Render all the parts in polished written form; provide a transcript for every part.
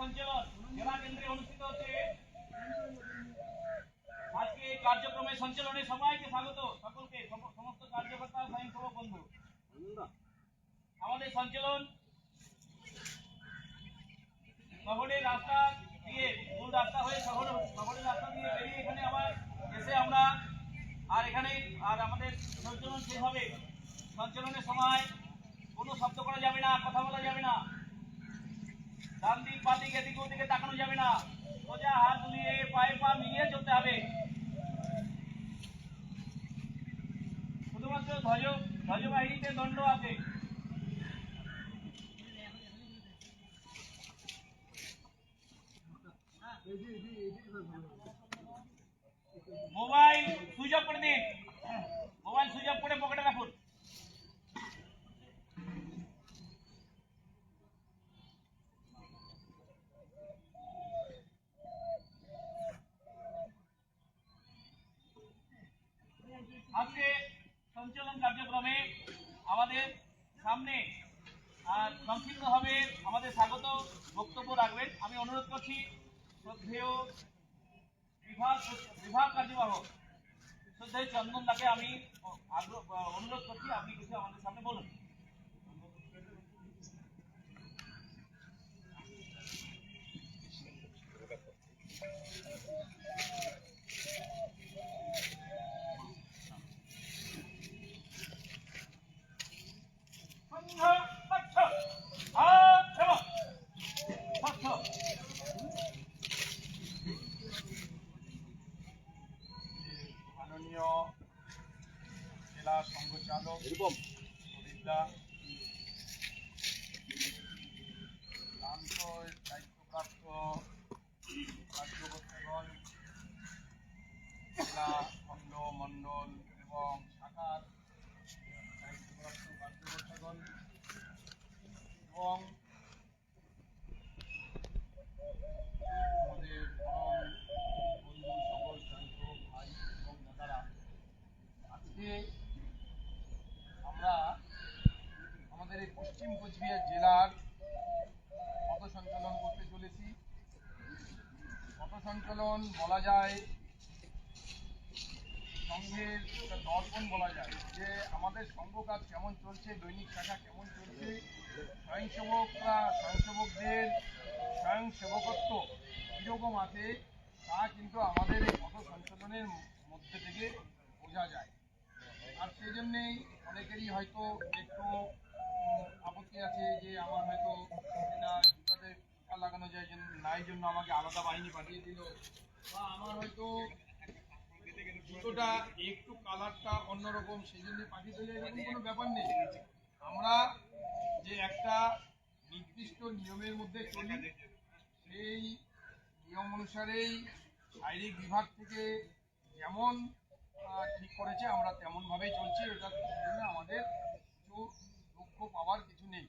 সঞ্চালন জেলা কেন্দ্রে অনুষ্ঠিত হচ্ছে। আজকে এই কার্যক্রমে সঞ্চালনে সবাইকে স্বাগত, সকলকে, সমস্ত কার্যকর্তা, স্বয়ংসেবক বন্ধু। আমাদের সঞ্চালন শহরের রাস্তা দিয়ে, মূল রাস্তা হয়ে শহরের রাস্তা দিয়ে বেরিয়ে এখানে আবার এসে আমরা এখানে আমাদের সঞ্চালন শেষ হবে। সঞ্চালনের সময় কোনো শব্দ করা যাবে না, কথা বলা যাবে না, ডান দিক বা দিক এদিকে ওদিকে তাকানো যাবে না, সোজা হাত দুলিয়ে পায়ে পা মিলিয়ে চলতে হবে। শুধুমাত্র ধ্বজবাহিনীতে দণ্ড আছে। মোবাইল সুইচ অফ করে দিন, মোবাইল সুইচ অফ করে পকেটে রাখুন। আজকে সঞ্চালন কার্যক্রমে আমাদের সামনে সংক্ষিপ্তভাবে আমাদের স্বাগত বক্তব্য রাখবেন। আমি অনুরোধ করছি শ্রদ্ধেয় বিভাগ কার্যবাহক শ্রদ্ধেয় চন্দন দাকে আমি অনুরোধ করছি, আপনি কিছু আমাদের সামনে বলুন। মাননীয় জেলা সংঘচালক দায়িত্বপ্রাপ্ত কার্যকর্তাগণ, জেলা খণ্ড মণ্ডল এবং শাখার দায়িত্বপ্রাপ্ত কার্যকর্তাগণ এবং আমাদের পরম বন্ধু সকল শান্ত ভাই এবং দাদারা, আজকে আমরা আমাদের এই পশ্চিম কোচবিহার জেলার পথসঞ্চালন করতে চলেছি। পথসঞ্চালন বলা যায় সংঘের দর্পণ বলা যায়, যে আমাদের সংঘ কাজ কেমন চলছে, দৈনিক শাখা কেমন চলছে, স্বয়ংসেবকদের স্বয়ংসেবকত্ব কীরকম আছে তা কিন্তু আমাদের এই পথসঞ্চালনের মধ্যে থেকে বোঝা যায়। আর সেই জন্যেই অনেকেরই হয়তো একটু আপত্তি আছে যে আমার হয়তো এটা জুতাতে টিকা লাগানো যায় নাই জন্য আমাকে আলাদা বাহিনী পাঠিয়ে দিল, বা আমার হয়তো জুতোটা একটু কালারটা অন্যরকম সেই জন্য পাঠিয়ে দিলে, এরকম কোনো ব্যাপার নেই। আমরা যে একটা নির্দিষ্ট নিয়মের মধ্যে চলি, সেই নিয়ম অনুসারেই শারীরিক বিভাগ থেকে যেমন ঠিক করেছে আমরা তেমনভাবেই চলছি। এটার জন্য আমাদের কিছু দুঃখ পাওয়ার কিছু নেই।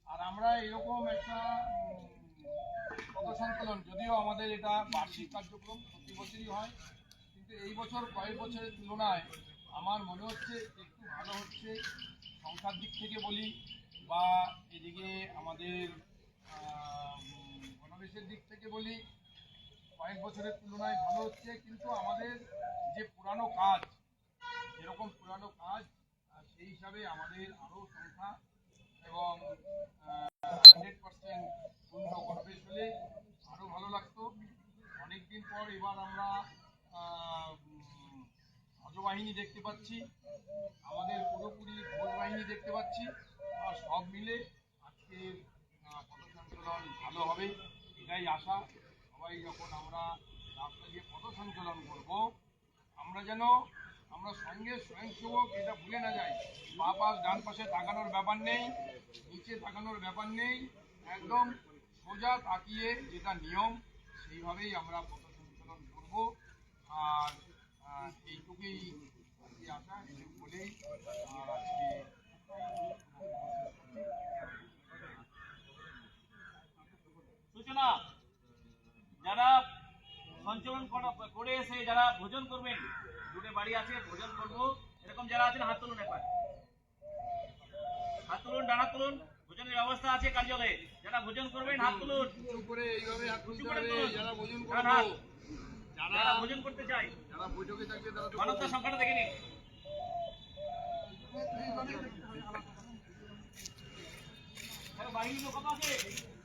আর আমরা এরকম একটা পথসঞ্চালন, যদিও আমাদের এটা বার্ষিক কার্যক্রম, প্রতি বছরই হয়, কিন্তু এই বছর কয়েক বছরের তুলনায় আমার মনে হচ্ছে একটু ভালো হচ্ছে। সংখ্যার দিক থেকে বলি বা এদিকে আমাদের গণবেশের দিক থেকে বলি, কয়েক বছরের তুলনায় ভালো হচ্ছে। কিন্তু আমাদের যে পুরানো কাজ, যেরকম পুরানো কাজ, সেই হিসাবে আমাদের আরও সংখ্যা এবং 100% পূর্ণ গণবেশ হলে আরও ভালো লাগতো। অনেকদিন পর এবার আমরা ধ্বজবাহিনী দেখতে পাচ্ছি, আমাদের পুরোপুরি ভোজ বাহিনী দেখতে পাচ্ছি, আর সব মিলে আজকে পথসঞ্চালন ভালো হবে এটাই আশা। সবাই যখন আমরা রাস্তা দিয়ে পথসঞ্চালন করব, আমরা যেন আমরা সঙ্গে স্বয়ংসেবক এটা ভুলে না যাই। বাঁ পাশ ডান পাশে তাকানোর ব্যাপার নেই, নিচে তাকানোর ব্যাপার নেই, একদম সোজা তাকিয়ে যেটা নিয়ম সেইভাবেই আমরা পথসঞ্চালন করব। আর এইটুকুই আশা, এইটুকু বলেই আজকে সূচনা, যারা সঞ্চালন করে এসে যারা ভোজন করবেন, দূরে বাড়ি আছে, ভোজন করবো, এরকম যারা আছেন হাত তুলুন, একবার হাত তুলুন, ডানা তুলুন, ভোজনের ভোজনের ব্যবস্থা আছে কার্যালয়ে। যারা ভোজন করবেন হাত তুলুন। উঁচু করে এইভাবে হাত তুলতে করে হবে তুলুন। যারা ভোজন ডান করবো, হাত। যারা যারা ভোজন করতে চায় যারা বৈঠকে থাকবে তারা তো মানবতার সংখ্যাটা দেখে নিন। বাহিনী লোক কত আছে?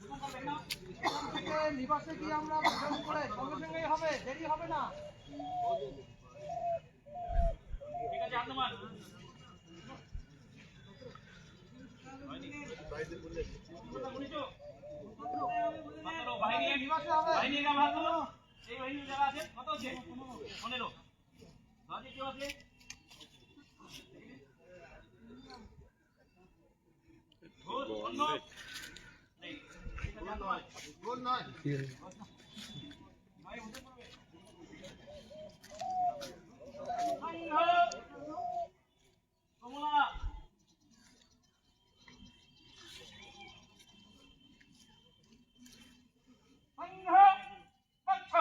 ভোজন করবেন না? থেকে নিবাসে গিয়ে আমরা ভোজন করে সঙ্গে সঙ্গেই হবে, দেরি হবে না। ঠিক আছে, হাত নামান। নিবাসে হবে। বাহিনী নাম হাত তুলো। এই বাহিনী যারা আছে কত আছে? 15। রাজি কেউ আছে? ঘোষ, অন্য? নেই। ঠিক আছে, হাত নামান। গোল নয়। ভাই, ভোজন করবে? কমলা সংঘ কচ্ছ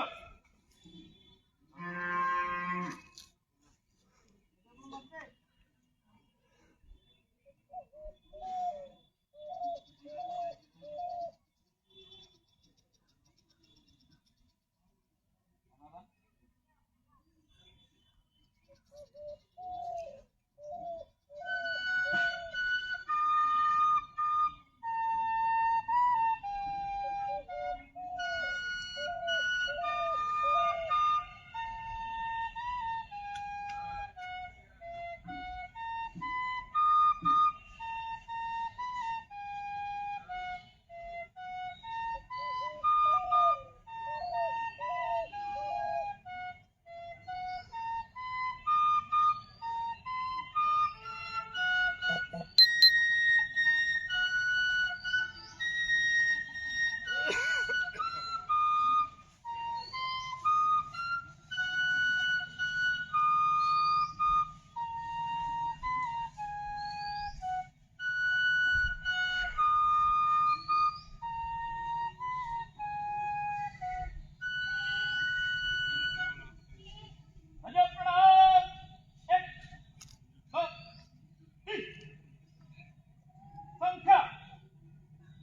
সংখ্যা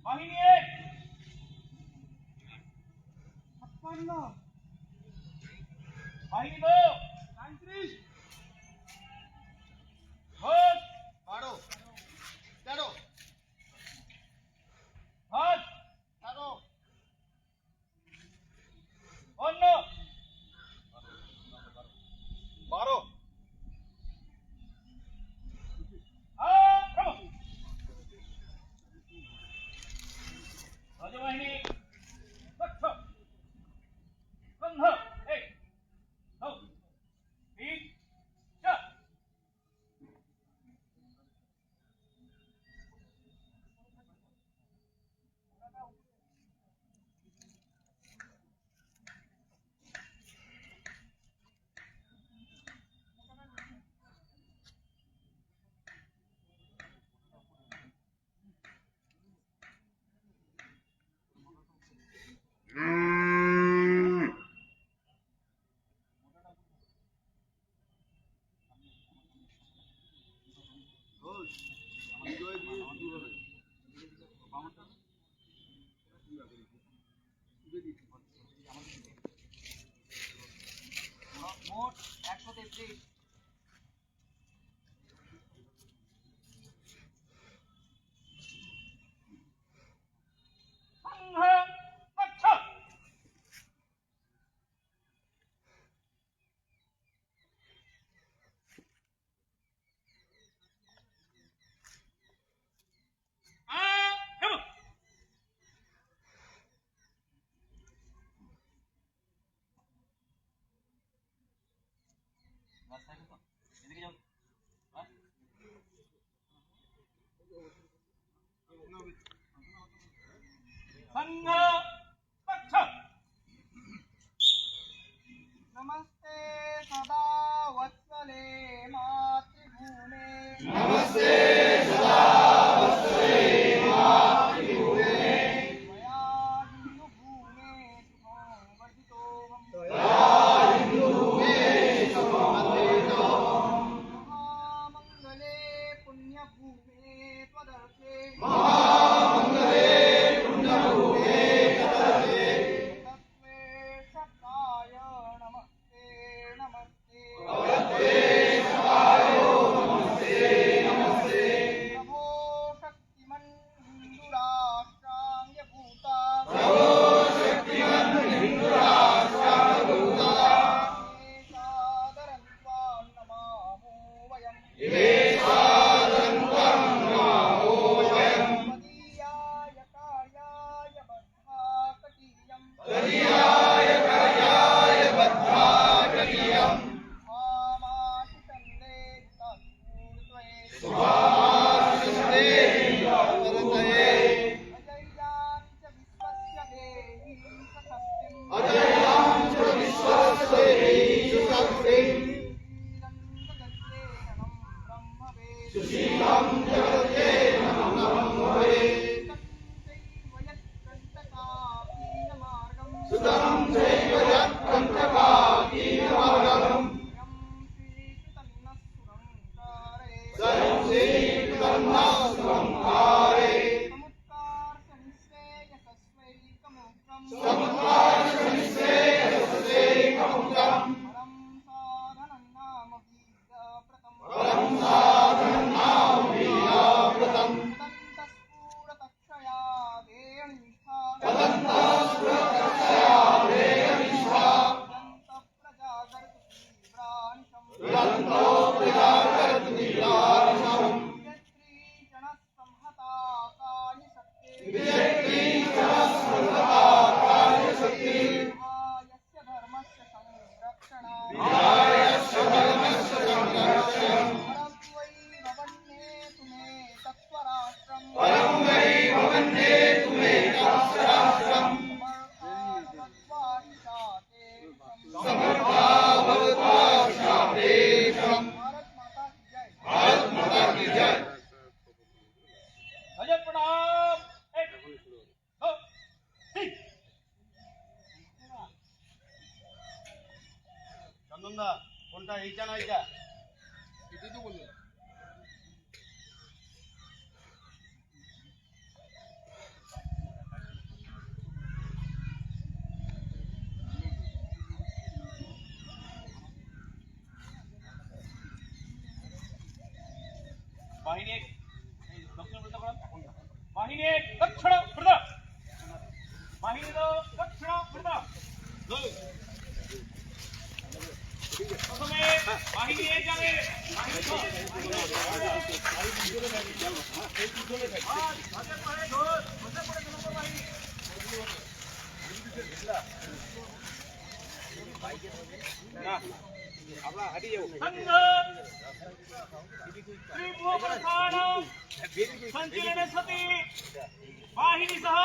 বাহিনী 1 56, বাহিনী 2 35, ঘোষ 12, 13, হাত 13, অন্য 12, রাজবাহিনী কচ্ছ সংঘ 1 2 3 4 ঘোষ। বিজয় দিয়ে শুরু হবে। মোট 133। সংঘ কচ্ছ এদিকে যাও। সংঘ কচ্ছ नमस्ते सदा वत्सले मातृभूमे। त्वया हिन्दुभूमे सुखं वर्धितोऽहम्। महामङ्गले पुण्यभूमे त्वदर्थे भजन प्रणाम एक दो तीन চন্দনদা কোনটা এইটা না এইটা এটাই তো বললেন। वाहिनी एक दक्षिण वृत्त करा वाहिनी एक दक्षिण वृत्त वाहिनी दो दक्षिण वृत्त दो प्रथमे वाहिनी एक जाने वाहिनी दो भजन पड़े घोर भजन पड़े दोनों को वाहिनी আমরা হাঁটি যাবো संघ त्रिभुवनस्थानं संचलने सति वाहिनी सह